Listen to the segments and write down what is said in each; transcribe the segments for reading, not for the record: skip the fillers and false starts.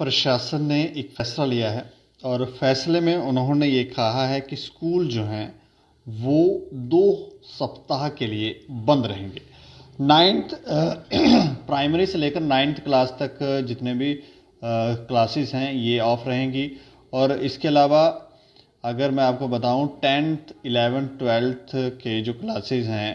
प्रशासन ने एक फैसला लिया है और फैसले में उन्होंने ये कहा है कि स्कूल जो हैं वो 2 सप्ताह के लिए बंद रहेंगे। नाइन्थ प्राइमरी से लेकर 9th क्लास तक जितने भी क्लासेस हैं ये ऑफ रहेंगी। और इसके अलावा अगर मैं आपको बताऊं 10th 11th 12th के जो क्लासेस हैं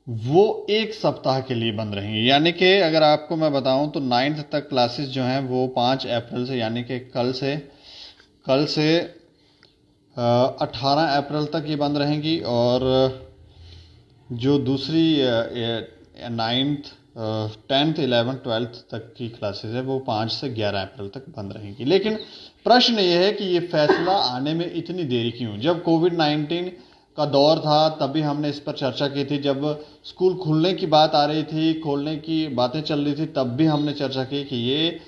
वो 1 सप्ताह के लिए बंद रहेंगी। यानी कि अगर आपको मैं बताऊं तो 9th तक क्लासेस जो हैं वो 5 अप्रैल से यानी कि कल से 18 अप्रैल तक ये बंद रहेंगी। और जो दूसरी 9th 10th 11th 12th तक की क्लासेस है वो 5 से 11 अप्रैल तक बंद रहेंगी। लेकिन प्रश्न ये है कि ये फैसला आने में इतनी देरी क्यों? जब कोविड-19 का दौर था तभी हमने इस पर चर्चा की थी। जब स्कूल खुलने की बात आ रही थी, खोलने की बातें चल रही थी, तब भी हमने चर्चा की कि ये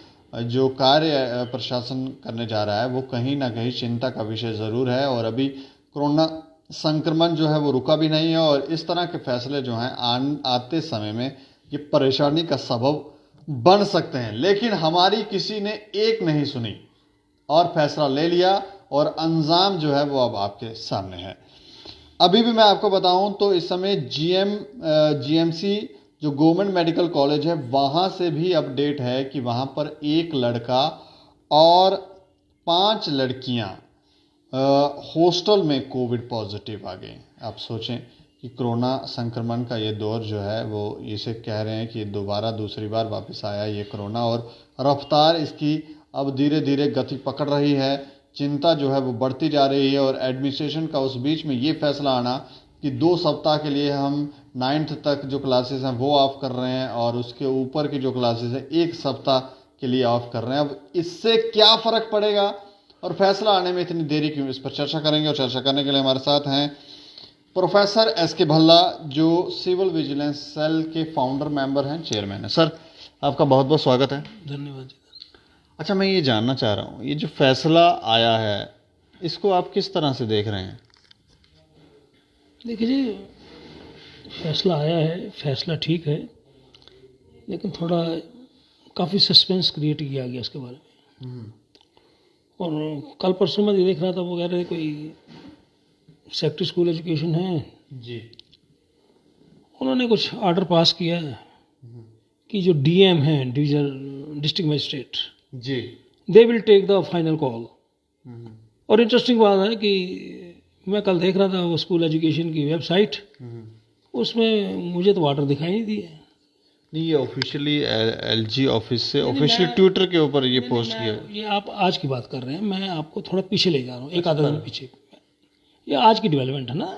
जो कार्य प्रशासन करने जा रहा है वो कहीं ना कहीं चिंता का विषय ज़रूर है। और अभी कोरोना संक्रमण जो है वो रुका भी नहीं है और इस तरह के फैसले जो हैं आते समय में ये परेशानी का सबब बन सकते हैं। लेकिन हमारी किसी ने एक नहीं सुनी और फैसला ले लिया और अंजाम जो है वो अब आपके सामने है। अभी भी मैं आपको बताऊं तो इस समय जीएमसी जो गवर्नमेंट मेडिकल कॉलेज है वहां से भी अपडेट है कि वहां पर 1 लड़का और 5 लड़कियां हॉस्टल में कोविड पॉजिटिव आ गए। आप सोचें कि कोरोना संक्रमण का ये दौर जो है वो इसे कह रहे हैं कि दोबारा दूसरी बार वापस आया ये कोरोना और रफ्तार इसकी अब धीरे धीरे गति पकड़ रही है। चिंता जो है वो बढ़ती जा रही है और एडमिनिस्ट्रेशन का उस बीच में ये फैसला आना कि 2 सप्ताह के लिए हम 9th तक जो क्लासेस हैं वो ऑफ कर रहे हैं और उसके ऊपर की जो क्लासेस हैं 1 सप्ताह के लिए ऑफ कर रहे हैं। अब इससे क्या फ़र्क पड़ेगा और फैसला आने में इतनी देरी क्यों, इस पर चर्चा करेंगे। और चर्चा करने के लिए हमारे साथ हैं प्रोफेसर एस.के. भल्ला जो सिविल विजिलेंस सेल के फाउंडर मेंबर हैं, चेयरमैन हैं। सर आपका बहुत बहुत स्वागत है। धन्यवाद। अच्छा, मैं ये जानना चाह रहा हूँ ये जो फैसला आया है इसको आप किस तरह से देख रहे हैं? देखिए जी, फैसला आया है, फैसला ठीक है, लेकिन थोड़ा काफ़ी सस्पेंस क्रिएट किया गया इसके बारे में। और कल परसों मैं देख रहा था वो कह रहे कोई सेक्टर स्कूल एजुकेशन है जी, उन्होंने कुछ ऑर्डर पास किया है कि जो डीएम हैं district magistrate ji, they will take the final call. और इंटरेस्टिंग बात है कि मैं कल देख रहा था वो स्कूल एजुकेशन की वेबसाइट, उसमें मुझे तो ऑर्डर दिखाई नहीं दिए। नहीं, ये ऑफिशियली एलजी ऑफिस से ऑफिशियल ट्विटर के ऊपर ये पोस्ट किया। ये आप आज की बात कर रहे हैं, मैं आपको थोड़ा पीछे ले जा रहा हूँ, एक आधा दिन पीछे। ये आज की डेवलपमेंट है ना,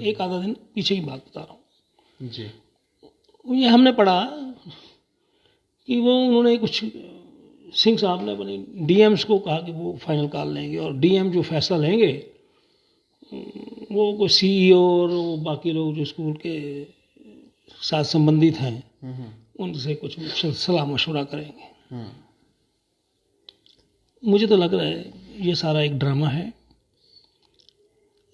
एक आधा दिन पीछे की बात बता रहा हूँ जी। ये हमने पढ़ा कि वो उन्होंने कुछ सिंह साहब ने अपने डीएम्स को कहा कि वो फाइनल कॉल लेंगे और डीएम जो फैसला लेंगे वो कोई सीईओ और बाकी लोग जो स्कूल के साथ संबंधित हैं उनसे कुछ सलाह मशवरा करेंगे। मुझे तो लग रहा है ये सारा एक ड्रामा है।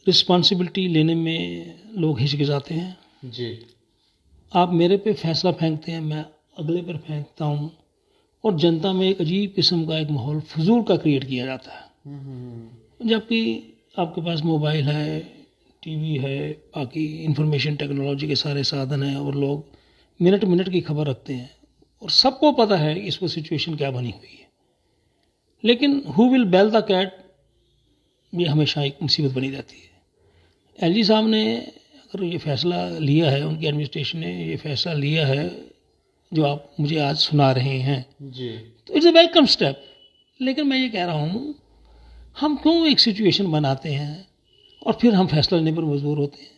रिस्पॉन्सिबिलिटी लेने में लोग हिचकिचाते हैं जी। आप मेरे पे फैसला फेंकते हैं, मैं अगले पर फेंकता हूँ और जनता में एक अजीब किस्म का एक माहौल फजूल का क्रिएट किया जाता है। जबकि आपके पास मोबाइल है, टीवी है, बाकी इंफॉर्मेशन टेक्नोलॉजी के सारे साधन हैं और लोग मिनट मिनट की खबर रखते हैं और सबको पता है कि इस पर सिचुएशन क्या बनी हुई है। लेकिन who will bell the cat, ये हमेशा एक मुसीबत बनी रहती है। एलजी साहब ने अगर ये फैसला लिया है, उनकी एडमिनिस्ट्रेशन ने ये फैसला लिया है जो आप मुझे आज सुना रहे हैं जी, तो इट्स अ वेलकम स्टेप। लेकिन मैं ये कह रहा हूँ हम क्यों एक सिचुएशन बनाते हैं और फिर हम फैसला लेने पर मजबूर होते हैं?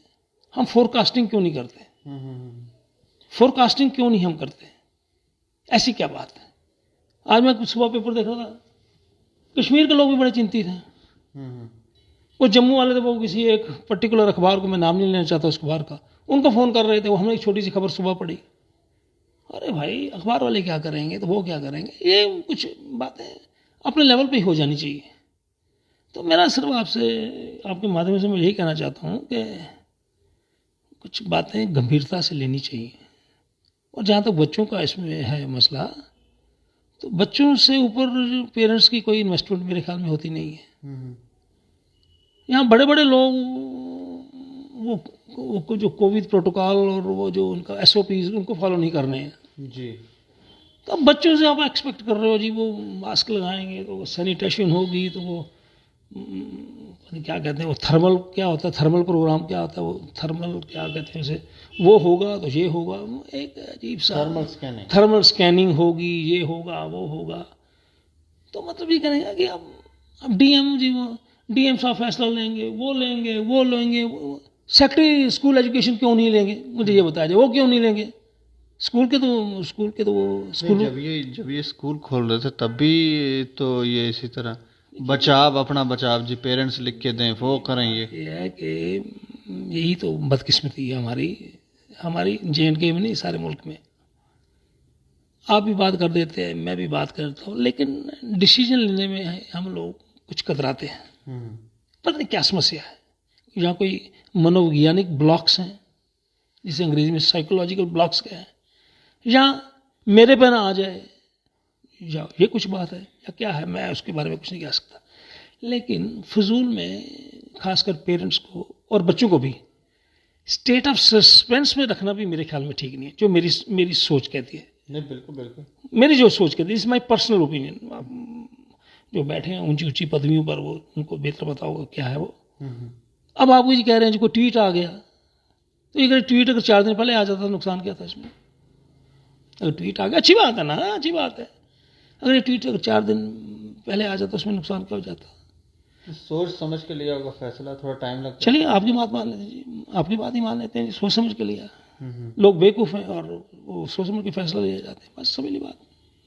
हम फोरकास्टिंग क्यों नहीं करते? फोरकास्टिंग क्यों नहीं हम करते? ऐसी क्या बात है? आज मैं सुबह पेपर देख रहा था, कश्मीर के लोग भी बड़े चिंतित हैं। वो जम्मू वाले थे, वो किसी एक पर्टिकुलर अखबार को, मैं नाम नहीं लेना चाहता उस अखबार का, उनको फ़ोन कर रहे थे। वो हमने एक छोटी सी खबर सुबह पढ़ी। अरे भाई, अखबार वाले क्या करेंगे तो वो क्या करेंगे? ये कुछ बातें अपने लेवल पे ही हो जानी चाहिए। तो मेरा सिर्फ आपसे, आपके माध्यम से मैं यही कहना चाहता हूँ कि कुछ बातें गंभीरता से लेनी चाहिए। और जहाँ तक बच्चों का इसमें है मसला, तो बच्चों से ऊपर पेरेंट्स की कोई इन्वेस्टमेंट मेरे ख्याल में होती नहीं है। यहाँ बड़े बड़े लोग वो जो कोविड प्रोटोकॉल और वो जो उनका SOPs उनको फॉलो नहीं करने हैं जी। तो अब बच्चों से आप एक्सपेक्ट कर रहे हो जी वो मास्क लगाएंगे तो सैनिटेशन होगी तो वो क्या कहते हैं वो थर्मल क्या होता है, थर्मल प्रोग्राम क्या होता है, वो थर्मल क्या कहते हैं उसे, वो होगा तो ये होगा, एक अजीब सा थर्मल स्कैनिंग होगी, ये होगा वो होगा। तो मतलब ये करेंगे कि अब DM जी वो DM साहब फैसला लेंगे, वो लेंगे सेक्रेटरी स्कूल एजुकेशन क्यों नहीं लेंगे, मुझे ये बताया जाए, वो क्यों नहीं लेंगे? स्कूल के तो वो स्कूल जब ये स्कूल खोल रहे थे तब भी तो ये इसी तरह बचाव अपना बचाव जी पेरेंट्स लिख के दें वो करें। ये है कि यही तो बदकिस्मती है हमारी J&K में नहीं सारे मुल्क में। आप भी बात कर देते हैं, मैं भी बात करता हूँ, लेकिन डिसीजन लेने में हम लोग कुछ कतराते हैं। पता नहीं क्या समस्या है। यहाँ कोई मनोवैज्ञानिक ब्लॉक्स हैं जिसे अंग्रेजी में साइकोलॉजिकल ब्लॉक्स कहते हैं, या मेरे पे ना आ जाए, या ये कुछ बात है या क्या है, मैं उसके बारे में कुछ नहीं कह सकता। लेकिन फजूल में खासकर पेरेंट्स को और बच्चों को भी स्टेट ऑफ सस्पेंस में रखना भी मेरे ख्याल में ठीक नहीं है, जो मेरी सोच कहती है। नहीं, बिल्कुल मेरी जो सोच कहती है, इस माई पर्सनल ओपिनियन। जो बैठे हैं ऊंची ऊंची पदवियों पर वो उनको बेहतर पता होगा क्या है वो। अब आप ये कह रहे हैं जो कोई ट्वीट आ गया, तो ये ट्वीट अगर 4 दिन पहले आ जाता नुकसान क्या था इसमें? अगर ट्वीट आ गया अच्छी बात है ना, अच्छी बात है। अगर ये ट्वीट अगर 4 दिन पहले आ जाता उसमें नुकसान क्या हो जाता? सोच समझ के लिया होगा फैसला, थोड़ा टाइम लगता। चलिए आपकी बात मान लेते हैं, आपकी बात ही मान लेते हैं, सोच समझ के लिया। लोग बेवकूफ़ हैं और वो सोच समझ के फैसला ले जाते हैं, बस समझ ली बात।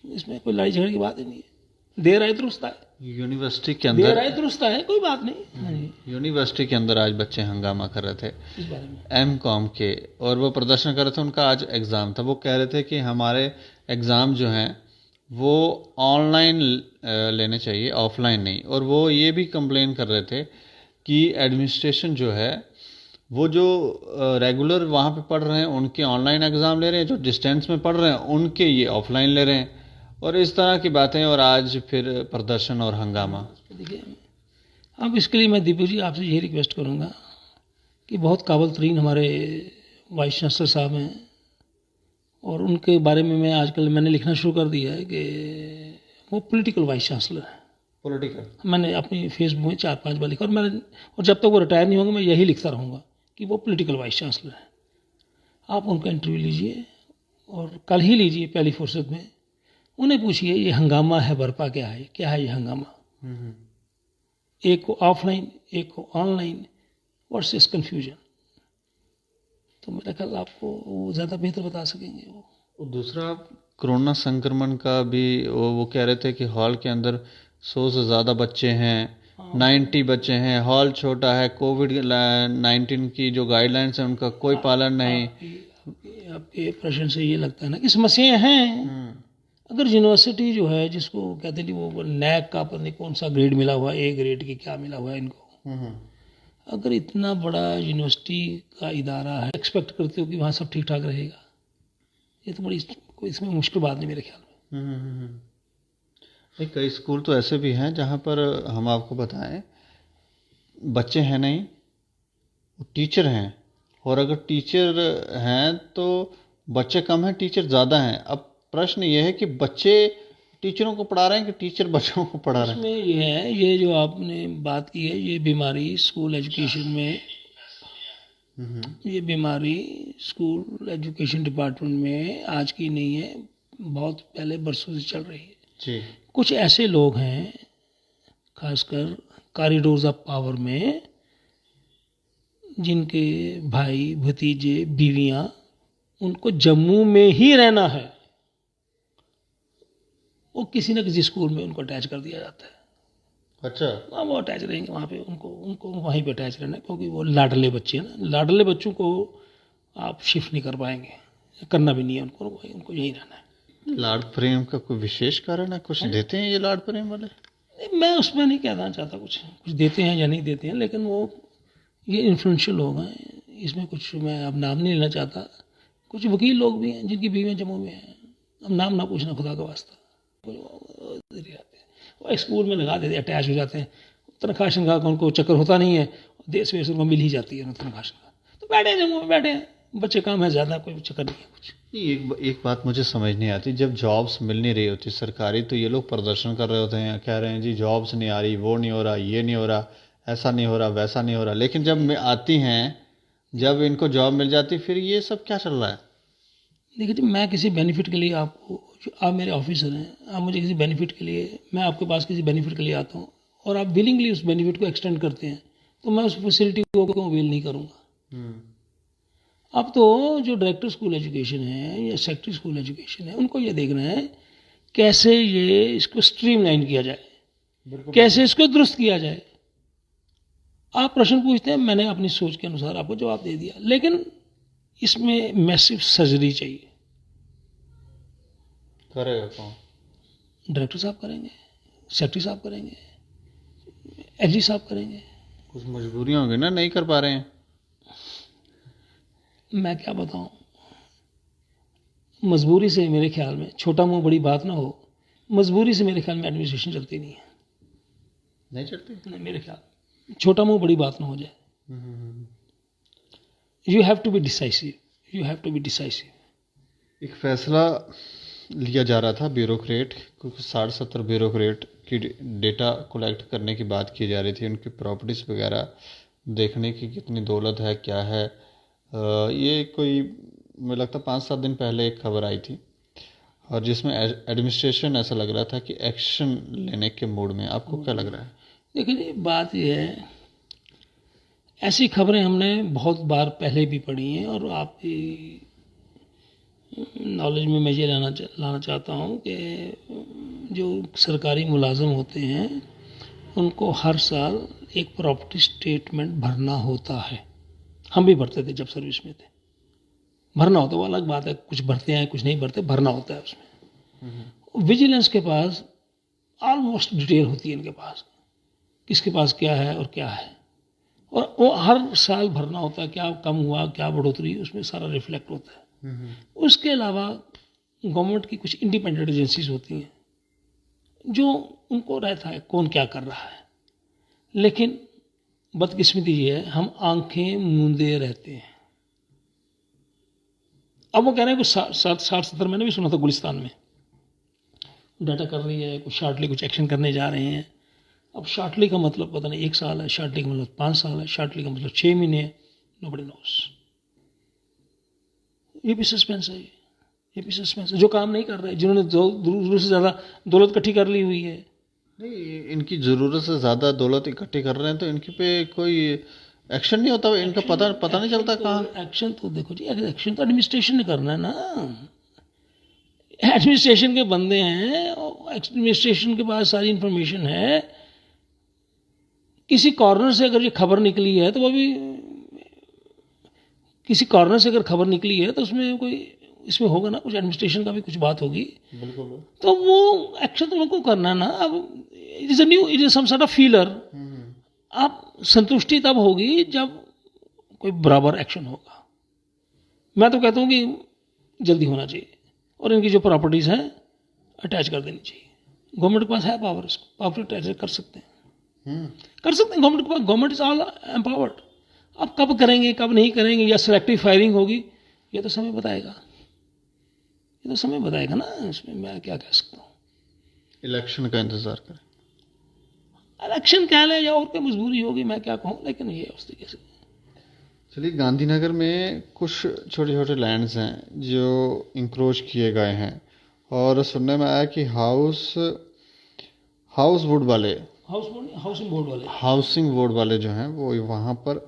इसमें कोई लड़ाई झगड़े की बात ही नहीं है। देर आए दुरुस्त आए, यूनिवर्सिटी के अंदर देर आए दुरुस्त आए, कोई बात नहीं। यूनिवर्सिटी के अंदर आज बच्चे हंगामा कर रहे थे इस बारे में MCOM के, और वो प्रदर्शन कर रहे थे। उनका आज एग्ज़ाम था। वो कह रहे थे कि हमारे एग्ज़ाम जो हैं वो ऑनलाइन लेने चाहिए, ऑफलाइन नहीं। और वो ये भी कंप्लेन कर रहे थे कि एडमिनिस्ट्रेशन जो है वो जो रेगुलर वहाँ पे पढ़ रहे हैं उनके ऑनलाइन एग्ज़ाम ले रहे हैं, जो डिस्टेंस में पढ़ रहे हैं उनके ये ऑफलाइन ले रहे हैं, और इस तरह की बातें। और आज फिर प्रदर्शन और हंगामा। देखिए, अब इसके लिए मैं दीपू जी आपसे यही रिक्वेस्ट करूँगा कि बहुत काबिल तरीन हमारे वाइस चांसलर साहब हैं, और उनके बारे में मैंने लिखना शुरू कर दिया है कि वो पॉलिटिकल वाइस चांसलर है। पॉलिटिकल मैंने अपनी फेसबुक में 4-5 बार लिखा, और जब तक वो रिटायर नहीं होंगे मैं यही लिखता रहूँगा कि वो पॉलिटिकल वाइस चांसलर है। आप उनका इंटरव्यू लीजिए, और कल ही लीजिए पहली फुर्सत में। उन्हें पूछिए ये हंगामा है बर्पा क्या है ये हंगामा? एक को ऑफलाइन, एक को ऑनलाइन, वर्सेस कंफ्यूजन। तो मेरा ख्याल आपको वो ज़्यादा बेहतर बता सकेंगे वो। दूसरा कोरोना संक्रमण का भी वो कह रहे थे कि हॉल के अंदर 100 से ज़्यादा बच्चे हैं, 90 बच्चे हैं, हॉल छोटा है, कोविड-19 की जो गाइडलाइंस है उनका कोई पालन नहीं। आपके प्रश्न से ये लगता है ना कि समस्याएं हैं। अगर यूनिवर्सिटी जो है जिसको कहते हैं वो NAC का पता नहीं कौन सा ग्रेड मिला हुआ है, A ग्रेड की क्या मिला हुआ है इनको, अगर इतना बड़ा यूनिवर्सिटी का इदारा है, एक्सपेक्ट करते हो कि वहाँ सब ठीक ठाक रहेगा, ये तो बड़ी कोई इसमें मुश्किल बात नहीं मेरे ख्याल में। कई स्कूल तो ऐसे भी हैं जहाँ पर हम आपको बताएं बच्चे हैं नहीं, टीचर हैं, और अगर टीचर हैं तो बच्चे कम हैं, टीचर ज़्यादा हैं। अब प्रश्न ये है कि बच्चे टीचरों को पढ़ा रहे हैं कि टीचर बच्चों को पढ़ा रहे हैं? इसमें ये है, ये जो आपने बात की है, ये बीमारी स्कूल एजुकेशन डिपार्टमेंट में आज की नहीं है, बहुत पहले बरसों से चल रही है जी। कुछ ऐसे लोग हैं खासकर कॉरिडोर्स ऑफ पावर में, जिनके भाई भतीजे बीवियां, उनको जम्मू में ही रहना है, वो किसी न किसी स्कूल में उनको अटैच कर दिया जाता है। अच्छा। हाँ, वो अटैच रहेंगे वहाँ पे, उनको वहीं पे अटैच रहना है, क्योंकि वो लाडले बच्चे हैं ना। लाडले बच्चों को आप शिफ्ट नहीं कर पाएंगे, करना भी नहीं है उनको यहीं रहना है। लाड प्रेम का कोई विशेष कारण है? कुछ देते हैं ये लाड प्रेम वाले? मैं उसमें नहीं कहना चाहता कुछ देते हैं या नहीं देते हैं, लेकिन वो ये इन्फ्लुएंशियल लोग हैं, इसमें कुछ मैं अब नाम नहीं लेना चाहता। कुछ वकील लोग भी हैं जिनकी बीवियाँ जम्मू में हैं, अब नाम ना पूछना खुदा का वास्ता। इधर ही आते हैं, वो एक स्कूल में लगा देते, अटैच हो जाते हैं, तनख्वाह शनख्वाह का उनको चक्कर होता नहीं है, देश वेश उनको मिल ही जाती है तनख्वाह शनख्वाह, तो बैठे जम्मू में बैठे हैं, बच्चे काम है ज़्यादा, कोई चक्कर नहीं है कुछ। एक बात मुझे समझ नहीं आती, जब जॉब्स मिल नहीं रही होती सरकारी तो ये लोग प्रदर्शन कर रहे होते हैं, कह रहे हैं जी जॉब्स नहीं आ रही, वो नहीं हो रहा, ये नहीं हो रहा, ऐसा नहीं हो रहा, वैसा नहीं हो रहा, लेकिन जब आती हैं, जब इनको जॉब मिल जाती फिर ये सब क्या चल रहा है? देखिए जी, मैं किसी बेनिफिट के लिए आपको, आप मेरे ऑफिसर हैं, आप मुझे किसी बेनिफिट के लिए, मैं आपके पास किसी बेनिफिट के लिए आता हूँ और आप विलिंगली उस बेनिफिट को एक्सटेंड करते हैं, तो मैं उस फैसिलिटी को क्यों अवेल नहीं करूँगा। अब तो जो डायरेक्टर स्कूल एजुकेशन है या सेक्रेटरी स्कूल एजुकेशन है, उनको ये देखना है कैसे ये इसको स्ट्रीमलाइन किया जाए, कैसे इसको दुरुस्त किया जाए। आप प्रश्न पूछते हैं, मैंने अपनी सोच के अनुसार आपको जवाब दे दिया, लेकिन इसमें मैसिव सर्जरी चाहिए। करेगा कौन? डायरेक्टर साहब करेंगे, सेक्रेटरी साहब करेंगे, एलजी साहब करेंगे। कुछ मजबूरियां होंगी ना, नहीं कर पा रहे हैं। मैं क्या बताऊं, मजबूरी से मेरे ख्याल में, छोटा मुंह बड़ी बात ना हो, मजबूरी से मेरे ख्याल में एडमिनिस्ट्रेशन चलती नहीं है। नहीं चलती? नहीं, मेरे ख्याल, छोटा मुंह बड़ी बात ना हो जाए। You have to be decisive, you have to be decisive. एक फैसला लिया जा रहा था ब्यूरोक्रेट, क्योंकि 60-70 ब्यूरोक्रेट की डेटा कलेक्ट करने की बात की जा रही थी, उनकी प्रॉपर्टीज़ वगैरह देखने की कितनी दौलत है, क्या है। ये कोई मुझे लगता 5-7 दिन पहले एक खबर आई थी, और जिसमें एडमिनिस्ट्रेशन ऐसा लग रहा था कि एक्शन लेने के मूड में। आपको क्या लग रहा है? देखिए, बात यह है, ऐसी खबरें हमने बहुत बार पहले भी पढ़ी हैं, और आपकी नॉलेज में मैं ये लाना चाहता हूँ कि जो सरकारी मुलाजम होते हैं उनको हर साल एक प्रॉपर्टी स्टेटमेंट भरना होता है। हम भी भरते थे जब सर्विस में थे, भरना होता, वो अलग बात है, कुछ भरते हैं कुछ नहीं भरते, भरना होता है उसमें। विजिलेंस के पास ऑलमोस्ट डिटेल होती है इनके पास, किसके पास क्या है और क्या है, और वो हर साल भरना होता है, क्या कम हुआ क्या बढ़ोतरी, उसमें सारा रिफ्लेक्ट होता है। उसके अलावा गवर्नमेंट की कुछ इंडिपेंडेंट एजेंसीज होती हैं जो उनको रहता है कौन क्या कर रहा है, लेकिन बदकिस्मती ये है, हम आंखें मूंदे रहते हैं। अब वो कह रहे हैं कुछ 60-70, मैंने भी सुना था गुलिस्तान में डाटा कर रही है, कुछ शार्टली कुछ एक्शन करने जा रहे हैं। अब शार्टली का मतलब पता नहीं 1 साल है, शार्टली का मतलब 5 साल है, शार्टली का मतलब 6 महीने है, नोबडी नोस। ये भी सस्पेंस है, ये भी सस्पेंस है। जो काम नहीं कर रहे, जिन्होंने जरूरत से ज़्यादा दौलत इकट्ठी कर ली हुई है। नहीं, इनकी ज़रूरत से ज़्यादा दौलत इकट्ठी कर रहे हैं तो इनके पे कोई एक्शन नहीं होता, इनका पता नहीं चलता कहाँ। एक्शन तो देखो जी, एक्शन तो एडमिनिस्ट्रेशन ने करना है ना, एडमिनिस्ट्रेशन के बंदे हैं, एडमिनिस्ट्रेशन के पास सारी इंफॉर्मेशन है। किसी कॉर्नर से अगर ये खबर निकली है तो वो भी, किसी कॉर्नर से अगर खबर निकली है तो उसमें कोई, इसमें होगा ना कुछ, एडमिनिस्ट्रेशन का भी कुछ बात होगी। बिल्कुल। तो वो एक्शन तो उनको करना ना। अब it is some sort of feeler. आप संतुष्टि तब होगी जब कोई बराबर एक्शन होगा। मैं तो कहता हूँ कि जल्दी होना चाहिए, और इनकी जो प्रॉपर्टीज हैं अटैच कर देनी चाहिए। गवर्नमेंट के पास है पावर, पावर अटैच कर सकते हैं, कर सकते हैं। Government is all empowered. अब कब करेंगे कब नहीं करेंगे, या सिलेक्टिव फायरिंग होगी, ये तो समय बताएगा, ये तो समय बताएगा ना। इसमें मैं क्या कह सकता हूँ। इलेक्शन का इंतजार करें, इलेक्शन कह ले या और कोई मजबूरी होगी, मैं क्या कहूँ, लेकिन ये उस तरीके से। चलिए, गांधीनगर में कुछ छोटे छोटे लैंड्स हैं जो इंक्रोच किए गए हैं, और सुनने में आया कि हाउसिंग बोर्ड वाले जो हैं वो वहाँ पर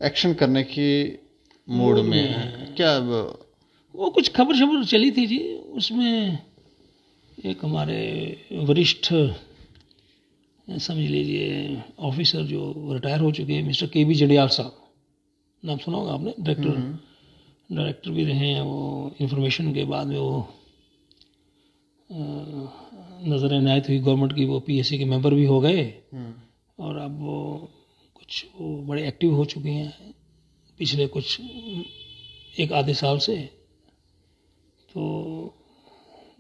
एक्शन करने की मूड में है। क्या वो कुछ खबर चली थी जी, उसमें एक हमारे वरिष्ठ, समझ लीजिए ऑफिसर जो रिटायर हो चुके हैं, मिस्टर के बी जंडियाल साहब, नाम सुना होगा आपने, डायरेक्टर भी रहे हैं वो। इंफॉर्मेशन के बाद में वो नज़र इनायत हुई गवर्नमेंट की, वो पीएससी के मेंबर भी हो गए, और अब वो बड़े एक्टिव हो चुके हैं पिछले कुछ 1 आधे साल से। तो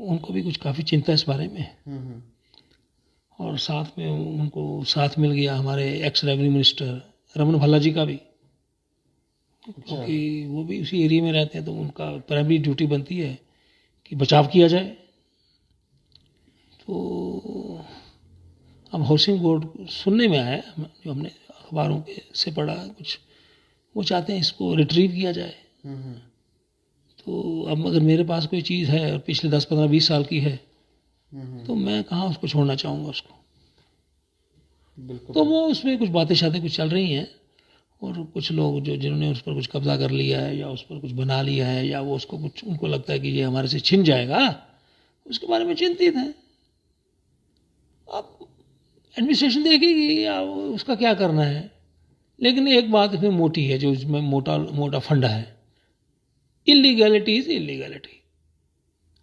उनको भी कुछ काफ़ी चिंता इस बारे में है। और साथ में उनको साथ मिल गया हमारे ex revenue minister Raman Bhalla ji का भी, क्योंकि वो भी उसी एरिया में रहते हैं, तो उनका प्राइमरी ड्यूटी बनती है कि बचाव किया जाए। तो अब हाउसिंग बोर्ड सुनने में आया, जो हमने अखबारों के से पढ़ा कुछ, वो चाहते हैं इसको रिट्रीव किया जाए। तो अब अगर मेरे पास कोई चीज़ है और पिछले 10, 15, 20 साल की है, तो मैं कहाँ उसको छोड़ना चाहूँगा उसको। तो वो उसमें कुछ बातें शातें कुछ चल रही हैं, और कुछ लोग जो जिन्होंने उस पर कुछ कब्जा कर लिया है या उस पर कुछ बना लिया है, या वो उसको कुछ उनको लगता है कि ये हमारे से छिन जाएगा, उसके बारे में चिंतित हैं। अब एडमिनिस्ट्रेशन देखेगी या उसका क्या करना है। लेकिन एक बात इसमें मोटी है, जो इसमें मोटा मोटा फंडा है, इलीगैलिटी इज इलीगैलिटी।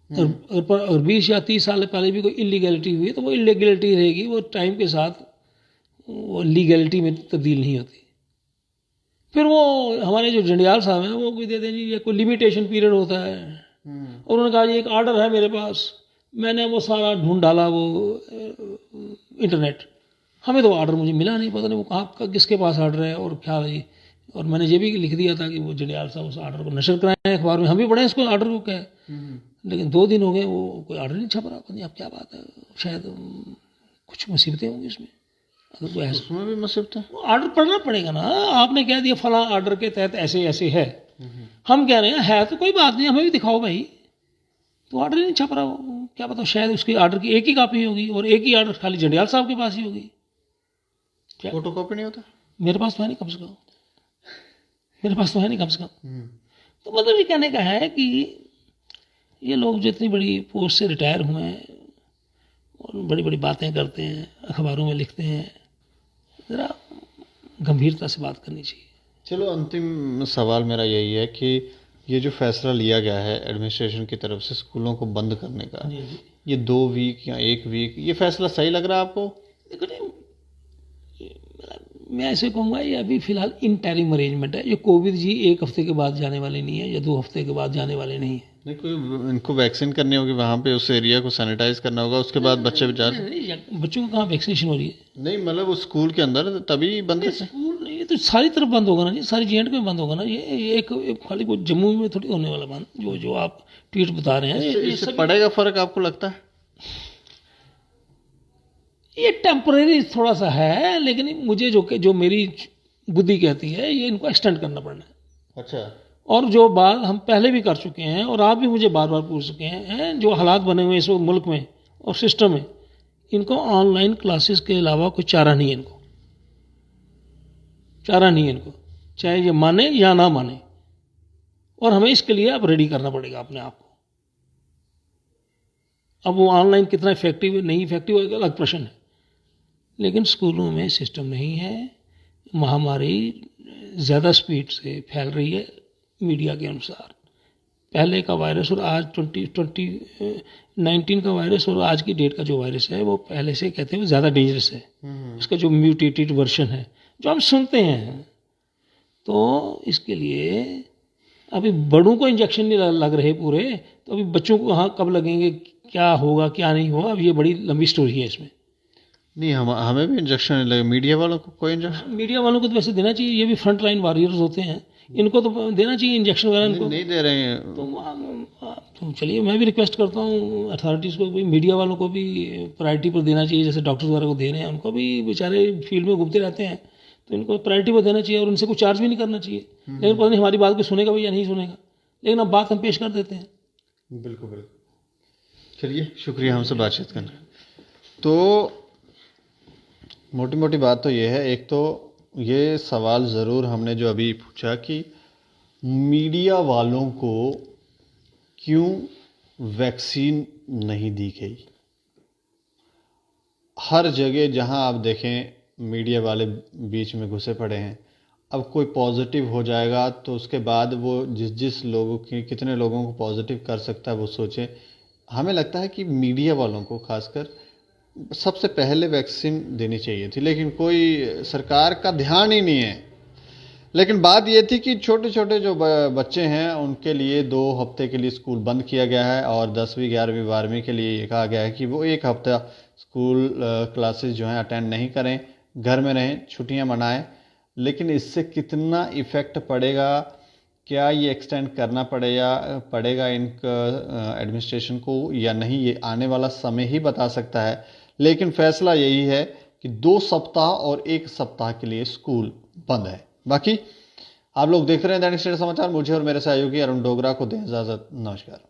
अगर 20 या 30 साल पहले भी कोई इलीगैलिटी हुई तो वो इलीगैलिटी रहेगी, वो टाइम के साथ वो लीगैलिटी में तब्दील नहीं होती। फिर वो हमारे जो जंडियाल साहब हैं वो कोई देते हैं जी, ये कोई लिमिटेशन पीरियड होता है, और उन्होंने कहा जी एक आर्डर है मेरे पास, मैंने वो सारा ढूंढ डाला वो इंटरनेट, हमें तो आर्डर मुझे मिला नहीं, पता नहीं वो कहाँ किसके पास आर्डर है और क्या है। और मैंने ये भी लिख दिया था कि वो जंडियाल साहब उस आर्डर को नशर कराएं अखबार में, हम भी पढ़े इसको आर्डर को क्या है। लेकिन 2 दिन हो गए वो कोई आर्डर नहीं छप रहा, पता नहीं अब क्या बात है, शायद कुछ मुसीबतें होंगी उसमें। अगर कोई ऐसा उसमें भी मुसीबत है, ऑर्डर पढ़ना पड़ेगा ना। आपने कह दिया फला ऑर्डर के तहत ऐसे ऐसे है, हम कह रहे हैं है तो कोई बात नहीं, हमें भी दिखाओ भाई। तो ऑर्डर नहीं छप रहा, वो क्या पता शायद उसकी ऑर्डर की एक ही कॉपी होगी और एक ही ऑर्डर खाली जंडियाल साहब के पास ही होगी। फोटो कॉपी नहीं होता मेरे पास तो है नहीं, कम से कम मेरे पास तो है नहीं कम से कम। तो मतलब ये कहने का है कि ये लोग जो इतनी बड़ी पोस्ट से रिटायर हुए हैं और बड़ी बड़ी बातें करते हैं, अखबारों में लिखते हैं, ज़रा गंभीरता से बात करनी चाहिए। चलो, अंतिम सवाल मेरा यही है कि ये जो फैसला लिया गया है एडमिनिस्ट्रेशन की तरफ से स्कूलों को बंद करने का, ये 2 वीक या 1 वीक, ये फैसला सही लग रहा है आपको? देखो नहीं, मैं ऐसे कहूँगा ये अभी फिलहाल इंटरिम अरेंजमेंट है। ये कोविड जी 1 हफ्ते के बाद जाने वाले नहीं है या 2 हफ्ते के बाद जाने वाले नहीं है। नहीं, कोई इनको वैक्सीन करनी होगी, वहाँ पे उस एरिया को सैनिटाइज करना होगा, उसके बाद बच्चे जा बच्चों को कहाँ वैक्सीनेशन हो रही है? नहीं, मतलब उस स्कूल के अंदर तभी बंद है। स्कूल नहीं तो सारी तरफ बंद होगा ना जी, सारी JNK में बंद होगा ना। ये एक खाली कोई जम्मू में थोड़ी होने वाला बंद, जो आप ट्वीट बता रहे हैं। इससे पड़ेगा फर्क आपको लगता है? ये टेम्परेरी थोड़ा सा है, लेकिन मुझे जो मेरी बुद्धि कहती है ये इनको एक्सटेंड करना पड़ना है। अच्छा। और जो बात हम पहले भी कर चुके हैं और आप भी मुझे बार बार पूछ चुके हैं, जो हालात बने हुए इस वक्त मुल्क में और सिस्टम में, इनको ऑनलाइन क्लासेस के अलावा कोई चारा नहीं है, इनको चारा नहीं है इनको, चाहे ये माने या ना माने। और हमें इसके लिए अब रेडी करना पड़ेगा अपने आप को। अब वो ऑनलाइन कितना इफेक्टिव नहीं इफेक्टिव एक अलग प्रश्न है, लेकिन स्कूलों में सिस्टम नहीं है। महामारी ज़्यादा स्पीड से फैल रही है मीडिया के अनुसार। पहले का वायरस और आज 2019 का वायरस और आज की डेट का जो वायरस है वो पहले से कहते हैं वो ज़्यादा डेंजरस है। उसका जो म्यूटेटेड वर्जन है जो हम सुनते हैं, तो इसके लिए अभी बड़ों को इंजेक्शन नहीं लग रहे पूरे, तो अभी बच्चों को हाँ कब लगेंगे, क्या होगा क्या नहीं होगा, अब ये बड़ी लंबी स्टोरी है इसमें। नहीं, हमें भी इंजेक्शन नहीं लगे। मीडिया वालों को कोई इंजेक्शन? मीडिया वालों को तो वैसे देना चाहिए, ये भी फ्रंट लाइन वॉरियर्स होते हैं, इनको तो देना चाहिए इंजेक्शन वगैरह। इनको नहीं दे रहे हैं। तो चलिए मैं भी रिक्वेस्ट करता हूँ अथॉरिटीज़ को भी, मीडिया वालों को भी प्रायोरिटी पर देना चाहिए। जैसे डॉक्टर्स वगैरह को दे रहे हैं, उनको भी बेचारे फील्ड में घूमते रहते हैं, तो इनको प्रायोरिटी पर देना चाहिए और उनसे कुछ चार्ज भी नहीं करना चाहिए। लेकिन पता नहीं हमारी बात को सुनेगा भी या नहीं सुनेगा, लेकिन अब बात हम पेश कर देते हैं। बिल्कुल बिल्कुल। चलिए, शुक्रिया हमसे बातचीत करने। तो मोटी मोटी बात तो ये है, एक तो ये सवाल ज़रूर हमने जो अभी पूछा कि मीडिया वालों को क्यों वैक्सीन नहीं दी गई। हर जगह जहां आप देखें मीडिया वाले बीच में घुसे पड़े हैं। अब कोई पॉजिटिव हो जाएगा तो उसके बाद वो जिस लोगों की कितने लोगों को पॉजिटिव कर सकता है वो सोचें। हमें लगता है कि मीडिया वालों को खासकर सबसे पहले वैक्सीन देनी चाहिए थी, लेकिन कोई सरकार का ध्यान ही नहीं है। लेकिन बात ये थी कि छोटे छोटे जो बच्चे हैं उनके लिए 2 हफ्ते के लिए स्कूल बंद किया गया है और 10वीं 11वीं 12वीं के लिए ये कहा गया है कि वो 1 हफ्ता स्कूल क्लासेस जो हैं अटेंड नहीं करें, घर में रहें, छुट्टियां मनाएं। लेकिन इससे कितना इफ़ेक्ट पड़ेगा, क्या ये एक्सटेंड करना पड़ेगा इनका एडमिनिस्ट्रेशन को या नहीं, ये आने वाला समय ही बता सकता है। लेकिन फैसला यही है कि 2 सप्ताह और 1 सप्ताह के लिए स्कूल बंद है। बाकी आप लोग देख रहे हैं दैनिक सवेरा समाचार। मुझे और मेरे सहयोगी अरुण डोगरा को दें इजाजत। नमस्कार।